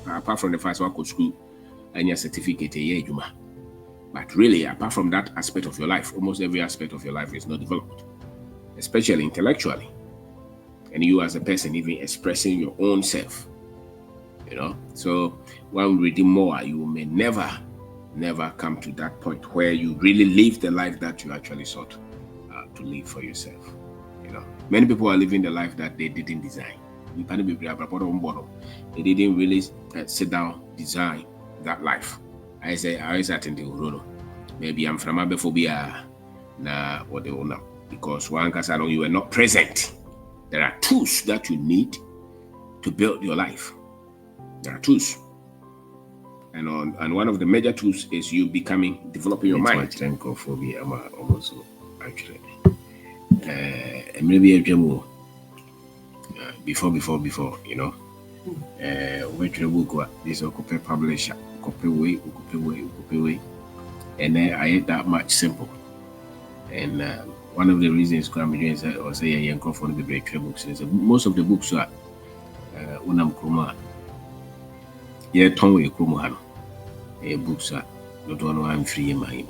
apart from the fact that I could school and your certificate a year, but really, apart from that aspect of your life, almost every aspect of your life is not developed, especially intellectually. And you as a person, even expressing your own self, So when reading more, you may never come to that point where you really live the life that you actually sought to live for yourself. Many people are living the life that they didn't design. They didn't really sit down, design that life. I attend the maybe I'm from Abephobia na what they own because one can you were not present. There are tools that you need to build your life. There are tools. And one of the major tools is you developing your mind. Phobia also actually. Maybe a demo before, which the book this copy publisher, copy way, and I ain't that much simple. And one of the reasons I'm doing is or say young for the break books is most of the books are unam kroma. Yeah, Tonwe Krumohan. Books are not one I'm free in my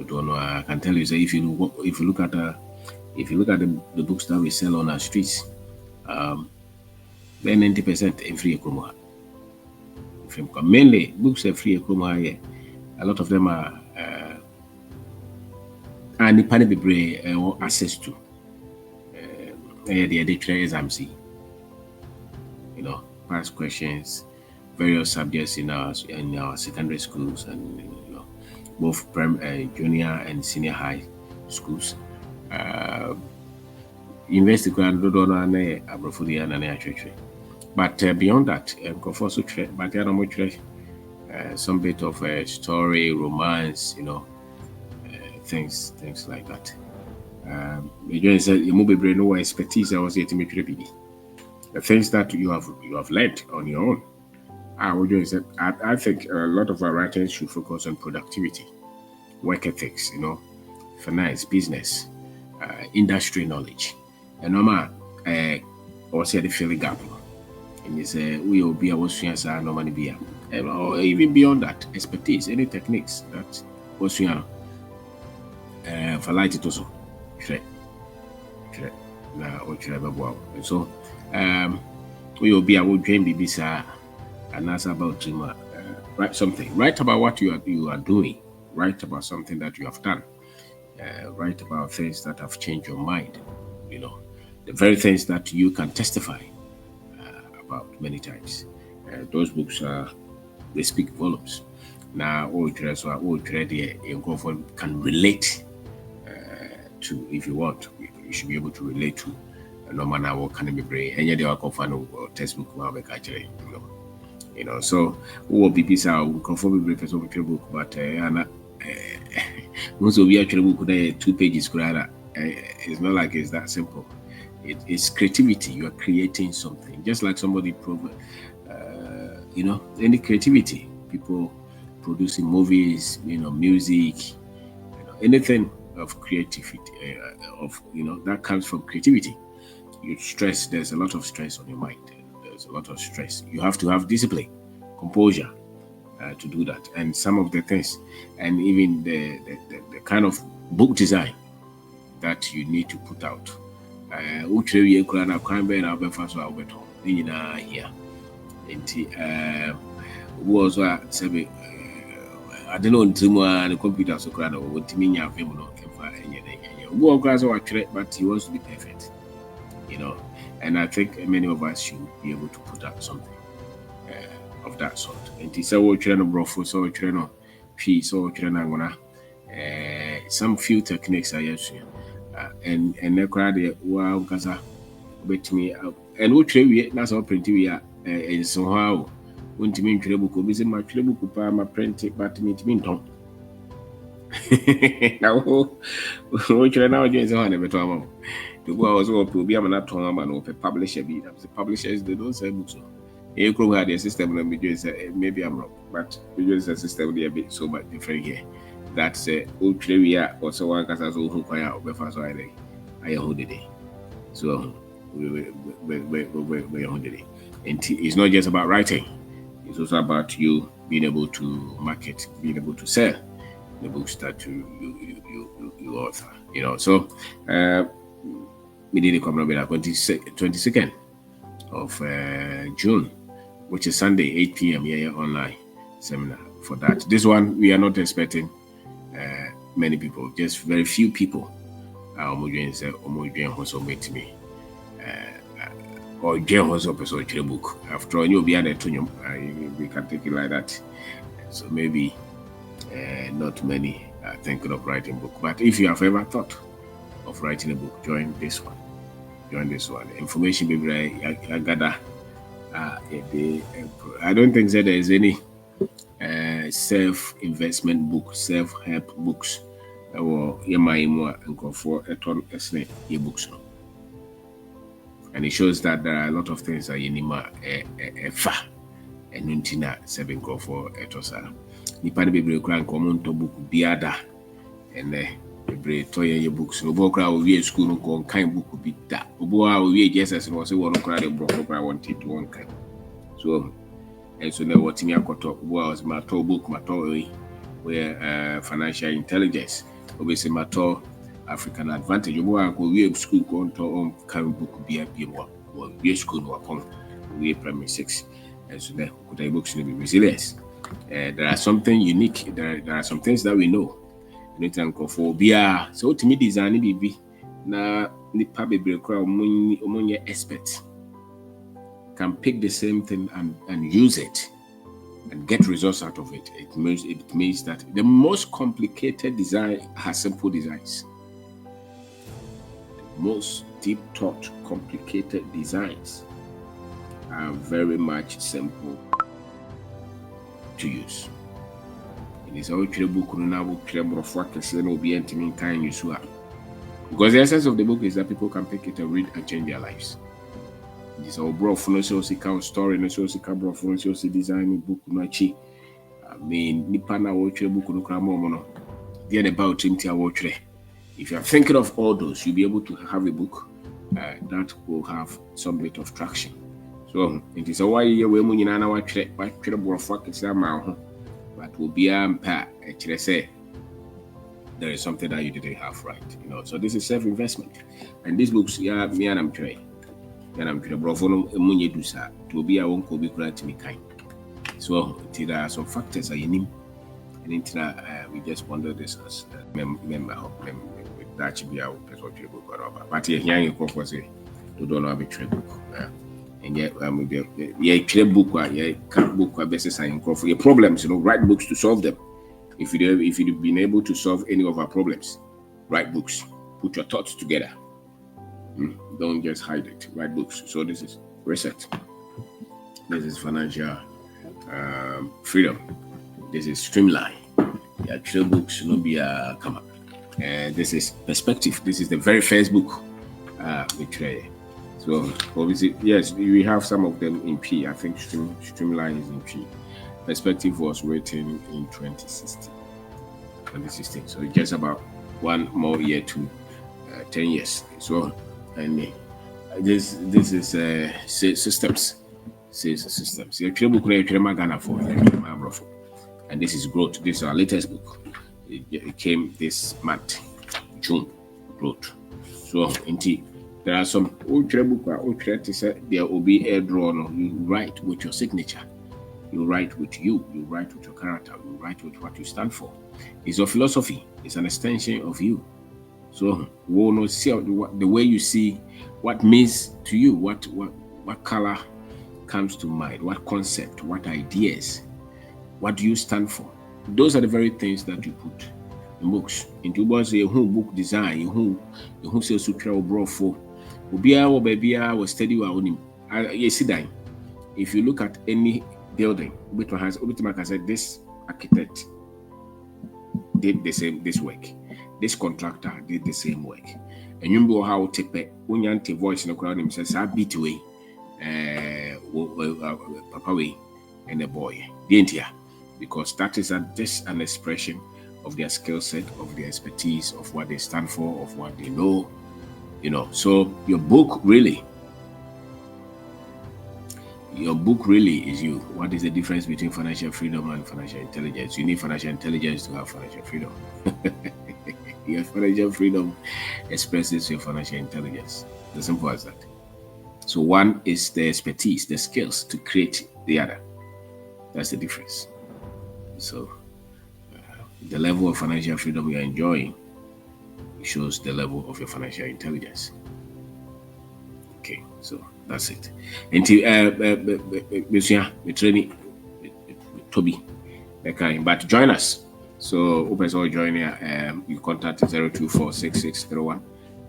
I can tell you say if you look at the books that we sell on our streets, then 90% in free Krumohan. Mainly books are free Krumohan here. A lot of them are and the Panibibre or access to the editor exams, past questions, various subjects in our secondary schools and both junior and senior high schools. University but beyond that, some bit of a story, romance, things like that. You said you move no expertise. I was here to make the things that you have learned on your own. I think a lot of our writers should focus on productivity, work ethics, finance, business, industry knowledge, and also the feeling gap. And you say we will be able to normally be, or even beyond that, expertise, any techniques that was for light it also. So we will be able to dream BBC and ask about write something. Write about what you are doing. Write about something that you have done. Write about things that have changed your mind. The very things that you can testify about many times. Those books they speak volumes. Now, all can relate to, if you want, you should be able to relate to no matter what can be brave. And yet they are confined textbook actually, So who will be pizza will conform with the book, but most of you actually book 2 pages. It's not like it's that simple. It's creativity. You are creating something, just like somebody any creativity. People producing movies, music, anything of creativity, that comes from creativity. There's a lot of stress on your mind. There's a lot of stress. You have to have discipline, composure to do that. And some of the things, and even the kind of book design that you need to put out. Was I don't know the computer so crowd or to me but he wants to be perfect, and I think many of us should be able to put out something of that sort. And he said, some few techniques I use, and the crowd wow bet me and what that's all printing we are somehow. When to mean Trebuco, busy my Trebuco, my print it, but meet me don't. Now, what you're now doing is on every time. The boy was all to be a man at home and open publisher. The publishers, they don't sell books. You could have a system and maybe I'm wrong, but because the system will be a bit so much different here. That's old trivia or so one because as who quite out before so I hold the day. So And it's not just about writing. It's also about you being able to market, being able to sell the books that you author. So we did a come on 22nd of June, which is Sunday, 8 p.m. here online seminar for that. This one we are not expecting many people, just very few people. Or Jane was up a book. After all, you'll be added to we can take it like that. So maybe not many are thinking of writing a book. But if you have ever thought of writing a book, join this one. Information, baby, I gather. I don't think that there is any self-investment book, self-help books, or for your books. And it shows that there are a lot of things that you need fa and nuntina 7 go for etosa. Nipa be break and common to book biada and break to your books. No book we school no go kind book be that. Obo we Jesus was one cry the broke I wanted to one kind. So and so now what me akoto was my to book my to where financial intelligence obviously my to African advantage. You go we school go on kind book be more we school no upon we primary 6 and so there could I books be resilience. There are something unique. There are some things that we know. You need to for bia. So to me, design be na nipa bebre kura omunye expert can pick the same thing and use it and get results out of it. It means that the most complicated design has simple designs. The most deep thought, complicated designs are very much simple to use. It is all book because the essence of the book is that people can pick it and read and change their lives. It is all bro no so count story no so bro no so design book no chi. I mean nipa na wo book no kra mo the about him tia wo if you are thinking of all those, you'll be able to have a book that will have some bit of traction. So it is a why you will munina na but will be say there is something that you didn't have right. So this is self-investment. And these books, me and I'm trying. And I'm trying munye do sa to be a won't be to me kind. So there are some factors I need. And we just wonder this as member with that should be our personal book or whatever. But here you go say to don't have a trade book. And yet, book, book, basis and for your problems, write books to solve them. If you've been able to solve any of our problems, write books, put your thoughts together. Don't just hide it. Write books. So this is research. This is financial freedom. This is streamline. Actual books no be come up. This is perspective. This is the very first book we try. So obviously, yes, we have some of them in P. I think Streamline is in P. Perspective was written in 2016. So just about one more year to 10 years. So and this is systems. Systems. And this is growth. This is our latest book. It came this month, June. Growth. So indeed. There are some old book there will be a draw. You write with your signature. You write with you. You write with your character. You write with what you stand for. It's your philosophy. It's an extension of you. So we will see the way you see what means to you. What color comes to mind? What concept? What ideas? What do you stand for? Those are the very things that you put in books. Into books, who book design, who say super bro for. Baby, was steady. If you look at any building, Obitima said this architect did the same this work. This contractor did the same work. And you know how take unyanti voice in the crowd him says I beat away papa way and a boy. Didn't ya? Because that is just an expression of their skill set, of their expertise, of what they stand for, of what they know. So your book really your book really is you. What is the difference between financial freedom and financial intelligence? You need financial intelligence to have financial freedom. Your financial freedom expresses your financial intelligence. As simple as that. So one is the expertise, the skills to create the other. That's the difference. So the level of financial freedom you're enjoying shows the level of your financial intelligence. Okay, so that's it. Until training Toby, but join us. So open all join here. You contact 0246631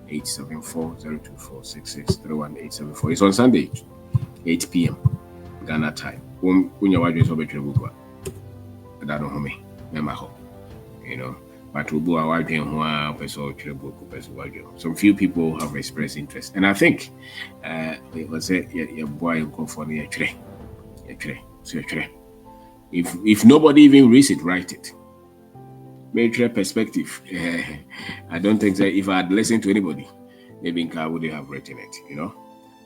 874 0246631 It's on Sunday, 8 p.m. Ghana time. When you watch this, I don't know me. You know. But some few people have expressed interest, and I think it was a boy for if nobody even reads it, write it. Major perspective. I don't think that if I had listened to anybody, maybe I would have written it, you know.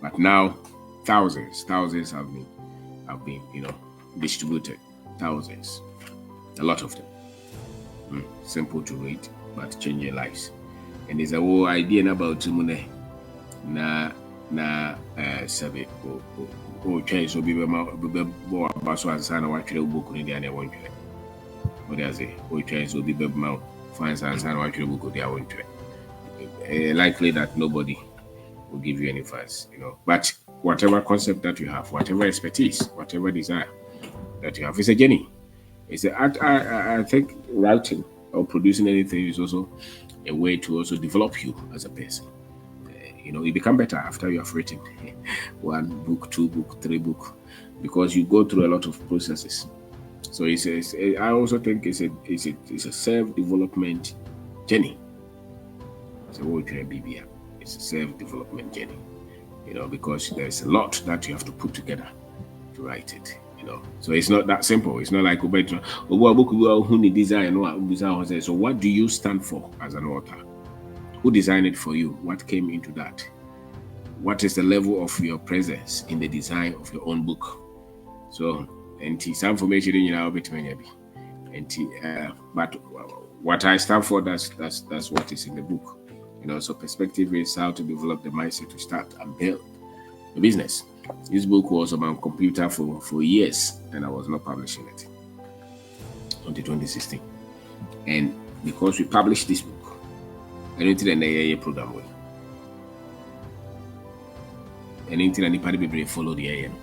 But now thousands have been, you know, distributed. Thousands, a lot of them. Simple to read, but changing lives. And there's a whole idea about Tumune na sabe change so be bo abaso ansa na watwere book ni dia na wonwere. What do I say? Change so be ma fans ansa na watwere book dia wonwere. Likely that nobody will give you any fuss, you know. But whatever concept that you have, whatever expertise, whatever desire that you have, it's a journey. It's I think writing or producing anything is also a way to also develop you as a person. You know, you become better after you have written 1 book, 2 book, 3 book, because you go through a lot of processes. So I also think it's a self-development journey. It's a self-development journey, you know, because there's a lot that you have to put together to write it. You know, so it's not that simple. It's not like so what do you stand for as an author? Who designed it for you? What came into that? What is the level of your presence in the design of your own book? So, and some information in your bit but what I stand for, that's what is in the book. You know, so perspective is how to develop the mindset to start and build a business. This book was on my computer for years, and I was not publishing it until 2016. And because we published this book, I don't think the program way. And until anybody follow the AM.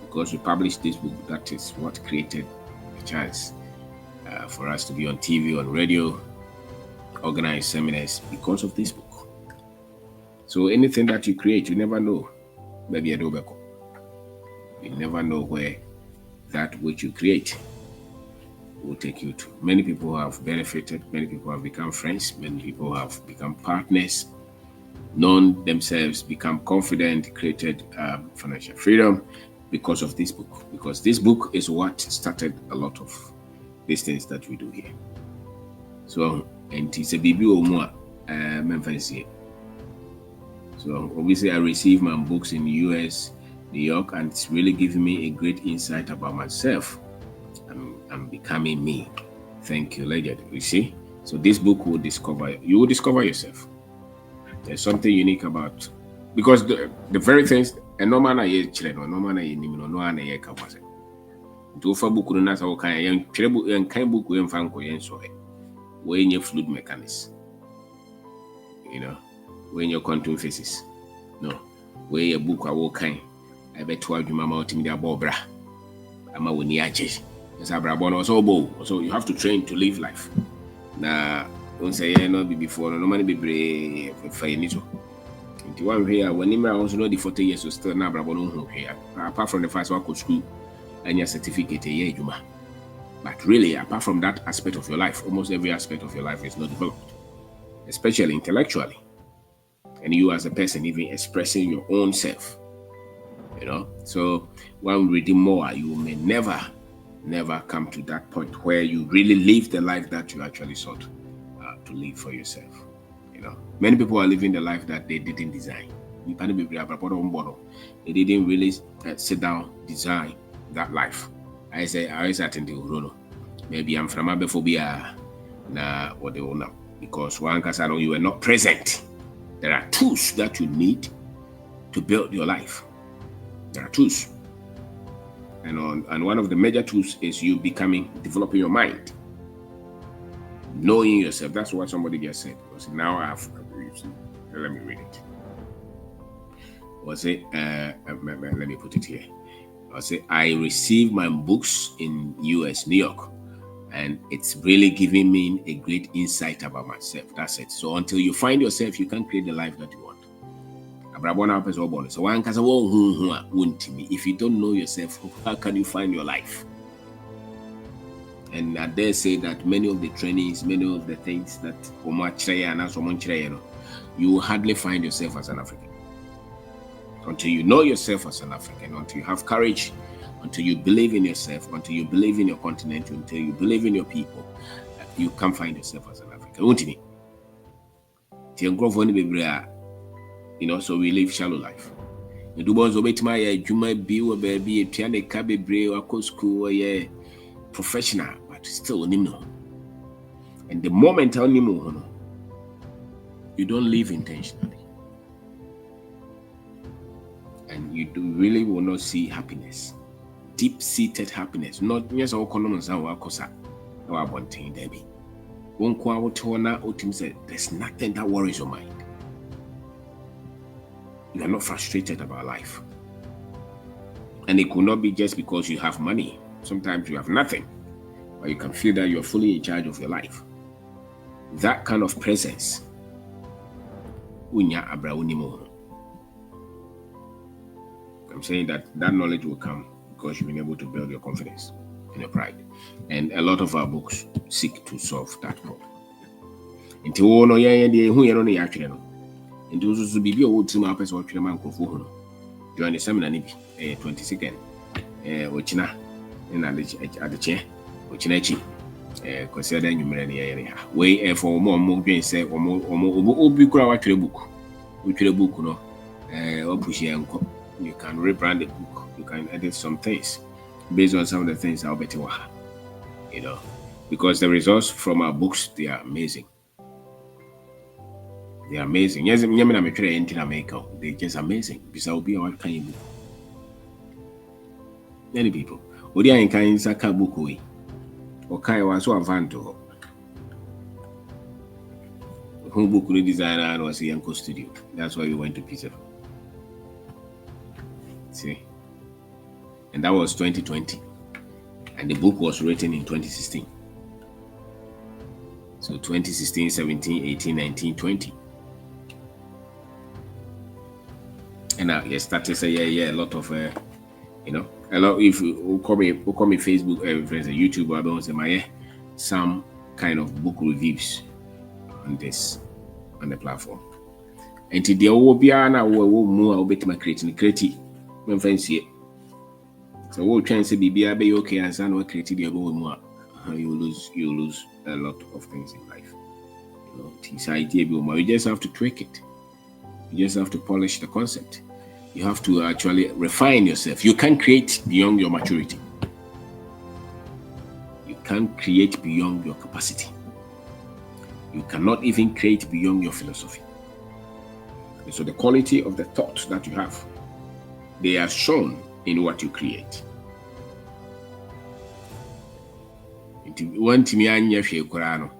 Because we published this book, that is what created a chance for us to be on TV, on radio, organize seminars because of this book. So anything that you create, you never know. Maybe a dobeko. You never know where that which you create will take you to. Many people have benefited, many people have become friends, many people have become partners, known themselves, become confident, created financial freedom because of this book. Because this book is what started a lot of these things that we do here. So, and it's a baby or more, so obviously I receive my books in the US, New York, and it's really giving me a great insight about myself. I'm becoming me. Thank you, legend. You see? So this book will discover yourself. There's something unique about, because the very things, and no man I children, no man I no one I was. Do for book no nasa o kan yan twere yan kan book we mfa nko yen so we nye fluid mechanics. You know, when your quantum physics. No. We a book I kan I bet 12 mama ultimate bobra. Ama woni ache. So you have to train to live life. Na don't say no be before no money be for you so. The one here when you also know the 40 years so still na brabono here. Apart from the first one could school and your certificate a year juma. But really, apart from that aspect of your life, almost every aspect of your life is not developed, especially intellectually. And you as a person even expressing your own self, you know. So when we read more, you may never come to that point where you really live the life that you actually sought to live for yourself. You know, many people are living the life that they didn't design. They didn't really sit down, design that life. I say attend the Urono. Maybe I'm from Abephobia na what they will know. Because one Casano, you were not present. There are tools that you need to build your life. There are tools. And one of the major tools is you developing your mind. Knowing yourself. That's what somebody just said. Because now I have, let me read it. Was it, let me put it here. I received my books in US, New York, and it's really giving me a great insight about myself. That's it. So until you find yourself, you can't create the life that you want. So if you don't know yourself, how can you find your life? And I dare say that many of the trainings, many of the things that you will hardly find yourself as an African. Until you know yourself as an African, until you have courage, until you believe in yourself, until you believe in your continent, until you believe in your people, you can't find yourself as an African. So we live shallow life. Professional, but still and the moment you don't live intentionally. And you really will not see happiness, deep-seated happiness. Not just all there's nothing that worries your mind. You are not frustrated about life. And it could not be just because you have money. Sometimes you have nothing, but you can feel that you're fully in charge of your life. That kind of presence. I'm saying that knowledge will come because you've been able to build your confidence and your pride. And a lot of our books seek to solve that problem. Join the seminar 22nd. Ochina at the chair. Ochinachi. Consider you way for more being say or more book. Which book no or push you can rebrand the book, you can edit some things based on some of the things I'll bet you know, because the results from our books, they are amazing. They are amazing. Yes, they're just amazing. Because I'll be what kind of book. Many people. What in kind Saka book way? Or kind was so avanto. Who book designer was a Yanko studio. That's why we went to Pizza. See, and that was 2020, and the book was written in 2016. So 2016, 17, 18, 19, 20. And now you start to say, a lot of, a lot. If you call me Facebook, YouTube, I don't say some kind of book reviews on the platform. And today, will be more creative. When friends here, so we'll try and say be okay and say no creative more. You lose a lot of things in life. This idea you just have to tweak it. You just have to polish the concept. You have to actually refine yourself. You can't create beyond your maturity. You can't create beyond your capacity. You cannot even create beyond your philosophy. And so the quality of the thoughts that you have, they are shown in what you create. One to anya hwe kora no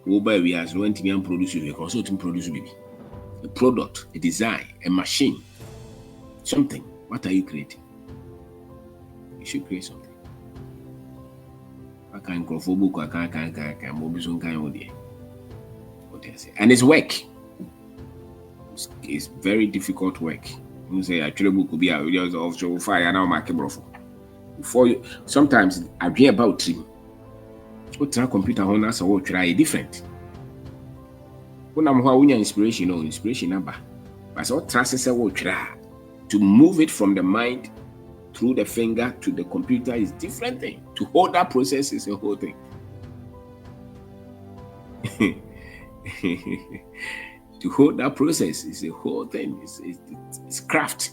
wo ba wi as one to produce we consult produce baby. A product, a design, a machine, something. What are you creating? You should create something. I can't go for book, I can't move some kind of idea. And it's work. It's very difficult work. You say actually book could be a videos of show fire now my camera for. Before you sometimes I hear about him. What's a computer on us or try different. When I'm how inspiration number. But what transfer will try to move it from the mind through the finger to the computer is different thing. To hold that process is a whole thing. To hold that process is a whole thing. It's craft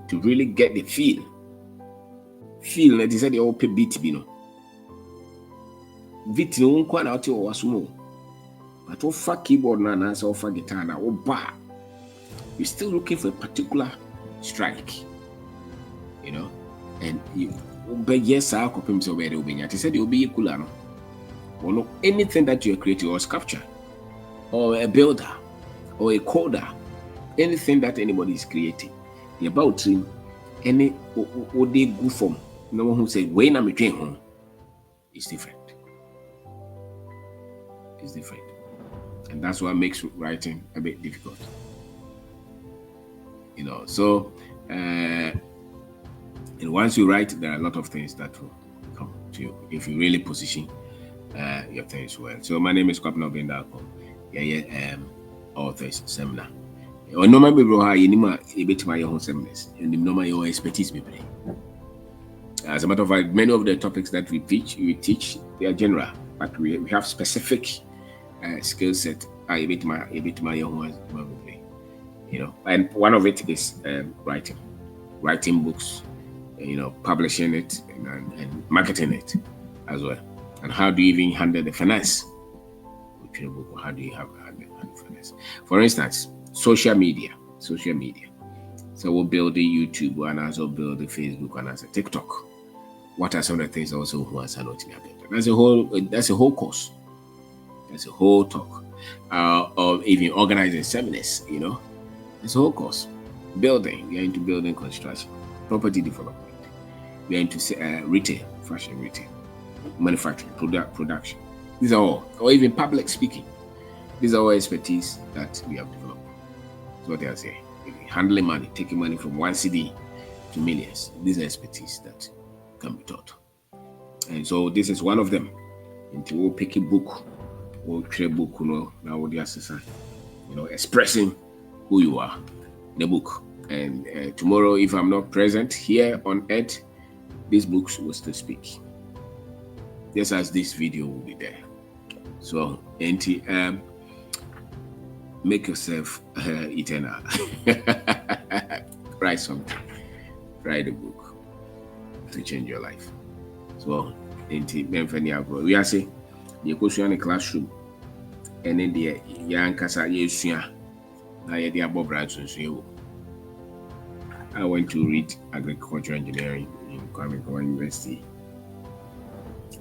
to really get the feel. Feel that is the open beat, you know. Beat no one out your small. But offer keyboard and answer offer guitar now or bar. You're still looking for a particular strike, you know, and you. But yes, I'll copy him so very obedient. I said you'll be equal, or no anything that you're creating or sculpture, or a builder, or a coder, anything that anybody is creating, the about him, any what they go from. No one who said when I'm returning home is different. It's different, and that's what makes writing a bit difficult. You know, so and once you write, there are a lot of things that will come to you if you really position your things well. So my name is Obeng Darko. Authors seminar. Or normally, bro, how you need a bit my own seminars and your expertise. As a matter of fact, many of the topics that we teach, they are general, but we have specific skill set. I bit my own, you know, and one of it is writing books, you know, publishing it and marketing it as well. And how do you even handle the finance? How do you handle finance? For instance, social media. So we'll build the YouTube and also build the Facebook and also TikTok. What are some of the things also who are not in build? That's a whole course. That's a whole talk. Or even organizing seminars, you know. It's a whole course. Building, we are into building construction, property development. We are into retail, fashion retail, manufacturing, production. These are all, or even public speaking. These are all expertise that we have developed. That's what they are saying. Handling money, taking money from one city to millions. These are expertise that can be taught. And so this is one of them. Into we'll pick a book, or create a book, you know, now what the assessor, you know, expressing who you are, the book. And tomorrow, if I'm not present here on earth, these books will still speak. Just as this video will be there. So, make yourself eternal. Write something. Write a book to change your life. So, we are saying, you go to the classroom, and then the young casa, I went to read agricultural engineering in Kwame University,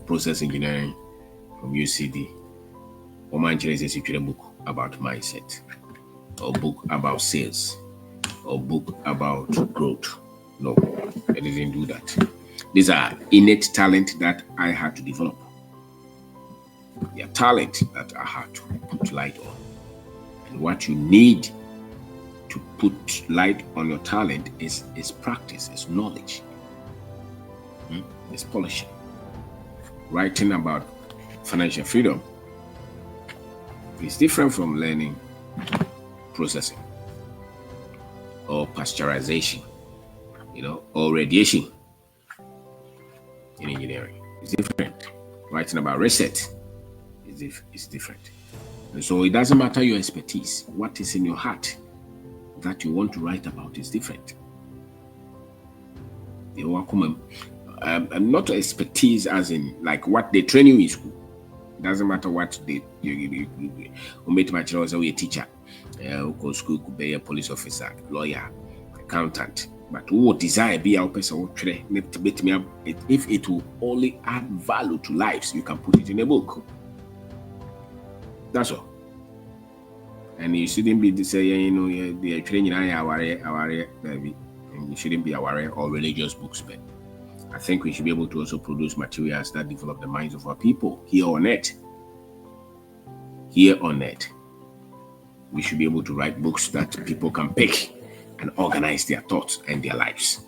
process engineering from UCD. Or Manchester is a book about mindset, or book about sales, or book about growth. No, I didn't do that. These are innate talent that I had to develop. They are talent that I had to put light on. And what you need to put light on your talent is practice, is knowledge, is polishing. Writing about financial freedom is different from learning processing or pasteurization, you know, or radiation in engineering. It's different. Writing about research is different. And so it doesn't matter your expertise. What is in your heart that you want to write about is different. Not expertise as in like what they train you in school. It doesn't matter what they you make my child a teacher, go school could be a police officer, lawyer, accountant. But who desire be our person if it will only add value to lives, you can put it in a book. That's all. And you shouldn't be saying, you know, they're training our baby. And you shouldn't be aware or religious books, but I think we should be able to also produce materials that develop the minds of our people here on earth. Here on earth, we should be able to write books that people can pick and organize their thoughts and their lives.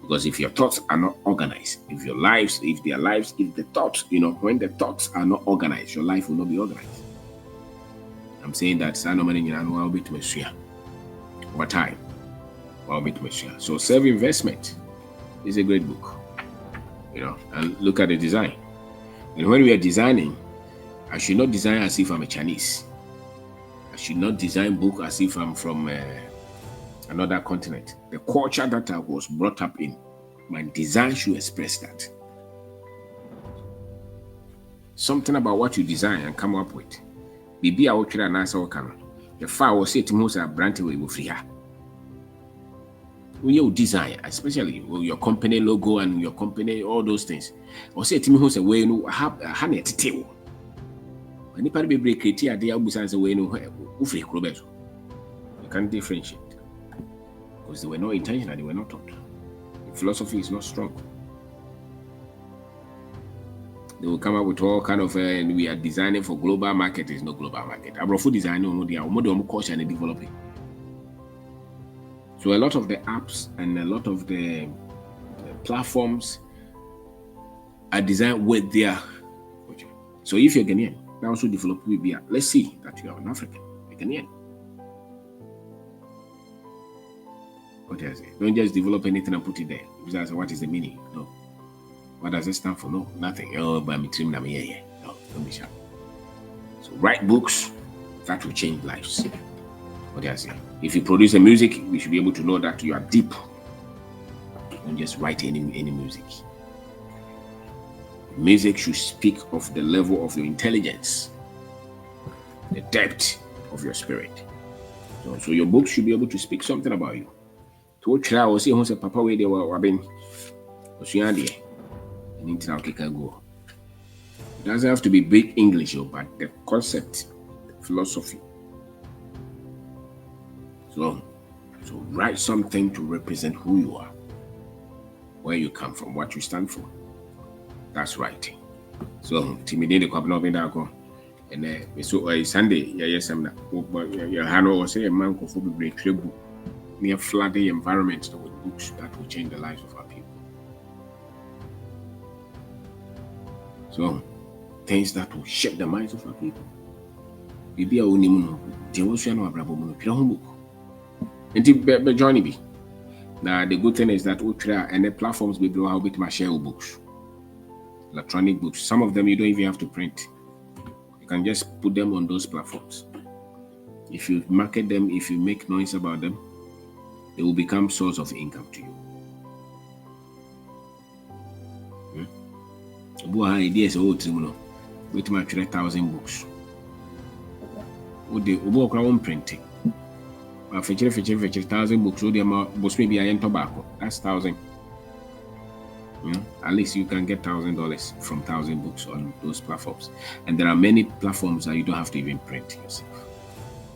Because if your thoughts are not organized, if the thoughts, you know, when the thoughts are not organized, your life will not be organized. I'm saying that over time. So self-investment is a great book, you know, and look at the design. And when we are designing, I should not design as if I'm a Chinese. I should not design book as if I'm from another continent. The culture that I was brought up in, my design should express that. Something about what you design and come up with. Bibi a wotwere anasa wokano. The far was say to most brand we will free her. When you design, especially with your company logo and your company, all those things. Or say to me who's a way no have a honey table. When you probably break criteria, they are besides a way no free crobes. You can't differentiate. Because they were not intentional, they were not taught. The philosophy is not strong. They will come up with all kind of we are designing for global market. Is no global market. Abrofu design no they are more culture and developing. So a lot of the apps and a lot of the platforms are designed with their culture. So if you're Ghanaian, that also develop with BR. Let's see that you are an African, a Ghanaian. What do I say? Don't just develop anything and put it there. Because what is the meaning? No. What does it stand for? No, nothing. Oh, but I'm no, don't be shy. So write books that will change lives. What do I say? If you produce a music, we should be able to know that you are deep. Don't just write any music. Music should speak of the level of your intelligence, the depth of your spirit. So your book should be able to speak something about you. To try or see who's a papa way they were being. It doesn't have to be big English, but the concept, the philosophy. So write something to represent who you are, where you come from, what you stand for. That's writing. So, Timmy the Obeng Darko, and so Sunday, yes, I'm not. Your hand or say a man could be book near flooded environments with books that will change the lives of our people. So, things that will shape the minds of our people. Maybe I only know the ocean or Abraham book. And Johnny B. Now, the good thing is that Ultra and the platforms will blow out with my share books, electronic books. Some of them you don't even have to print. You can just put them on those platforms. If you market them, if you make noise about them, they will become source of income to you. Ideas with my 3,000 books. Would the Ubo printing? 1,000 books, so books maybe I am tobacco. That's 1,000. At least you can get $1,000 from 1,000 books on those platforms. And there are many platforms that you don't have to even print yourself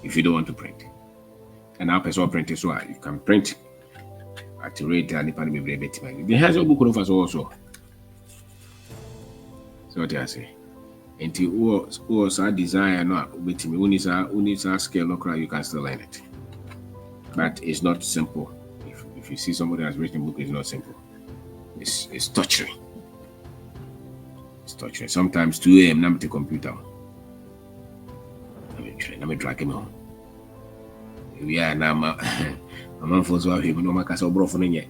if you don't want to print. And now person print as well. You can print at the rate and the has a book of us also. So what I say? And to our desire not with me, when scale local, you can still learn it. But it's not simple. If you see somebody has written a book, it's not simple. It's torturing. It's torturing. Sometimes 2 a.m. I'm at the computer. Let me drag him home. Yeah, now I'm on for so him no maka so bro for nye.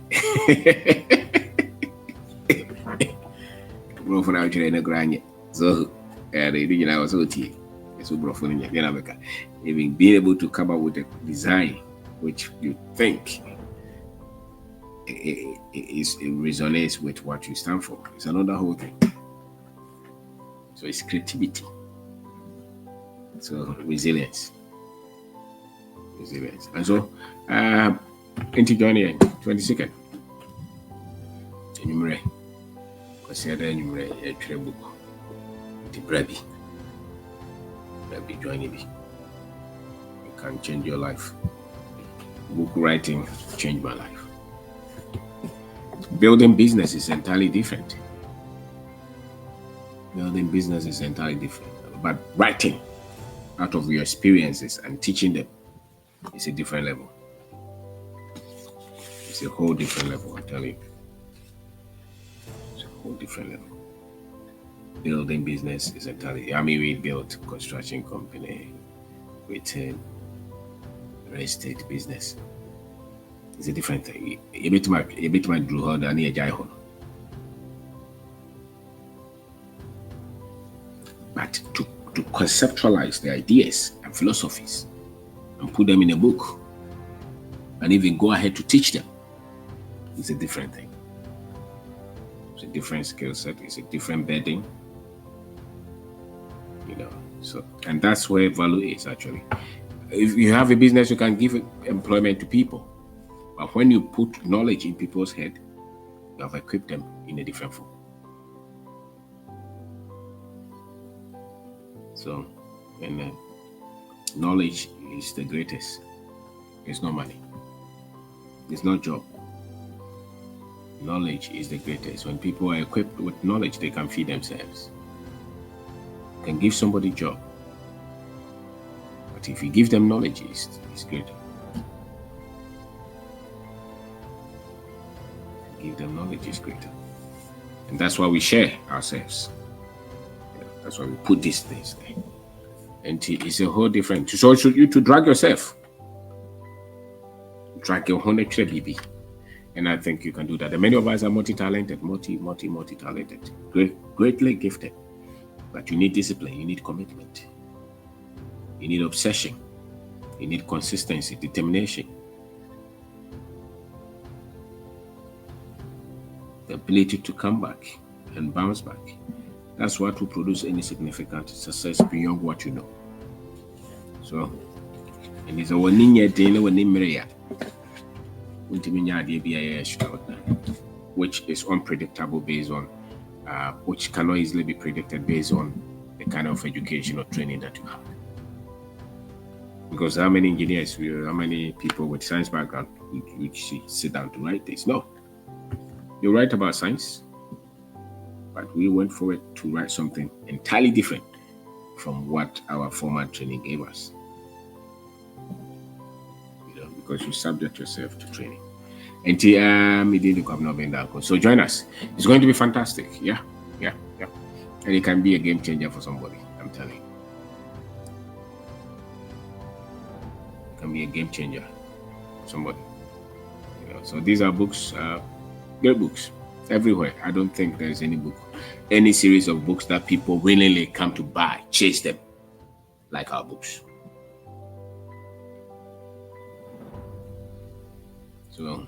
Bro for now chere na granye. So they did I was so tea. So bro for nye. Even being able to come up with a design which you think it resonates with what you stand for. It's another whole thing. So it's creativity. So resilience. And so, into Johnny 22nd. Enumerate. Consider enumerate a book. The Brabby Johnny B. You can change your life. Book writing changed my life. Building business is entirely different. But writing out of your experiences and teaching them is a different level. It's a whole different level, I'm telling you. It's a whole different level. Building business is entirely. I mean, we built construction company, real estate business. It's a different thing. A bit my drew her than a jai. But to conceptualize the ideas and philosophies and put them in a book and even go ahead to teach them. It's a different thing. It's a different skill set. It's a different bedding. So, and that's where value is actually. If you have a business, you can give employment to people. But when you put knowledge in people's head, you have equipped them in a different form. So, and knowledge is the greatest. It's not money. It's not job. Knowledge is the greatest. When people are equipped with knowledge, they can feed themselves. You can give somebody a job. But if you give them knowledge, it's greater. Give them knowledge is greater. And that's why we share ourselves. That's why we put these things there. And it's a whole different. So should you to drag yourself. Drag your 100 BB. And I think you can do that. And many of us are multi-talented, multi-talented, greatly gifted. But you need discipline, you need commitment. You need obsession. You need consistency, determination. The ability to come back and bounce back. That's what will produce any significant success beyond what you know. So, and it's a one in your dinner when in Maria. Which is unpredictable based on which cannot easily be predicted based on the kind of education or training that you have. Because how many engineers, how many people with science background which sit down to write this? No. You write about science, but we went forward to write something entirely different from what our formal training gave us. Because you subject yourself to training. And Obeng Darko. So join us. It's going to be fantastic. Yeah. And it can be a game changer for somebody, I'm telling you. It can be a game changer for somebody. So these are books, great books everywhere. I don't think there's any book, any series of books that people willingly come to buy, chase them, like our books. So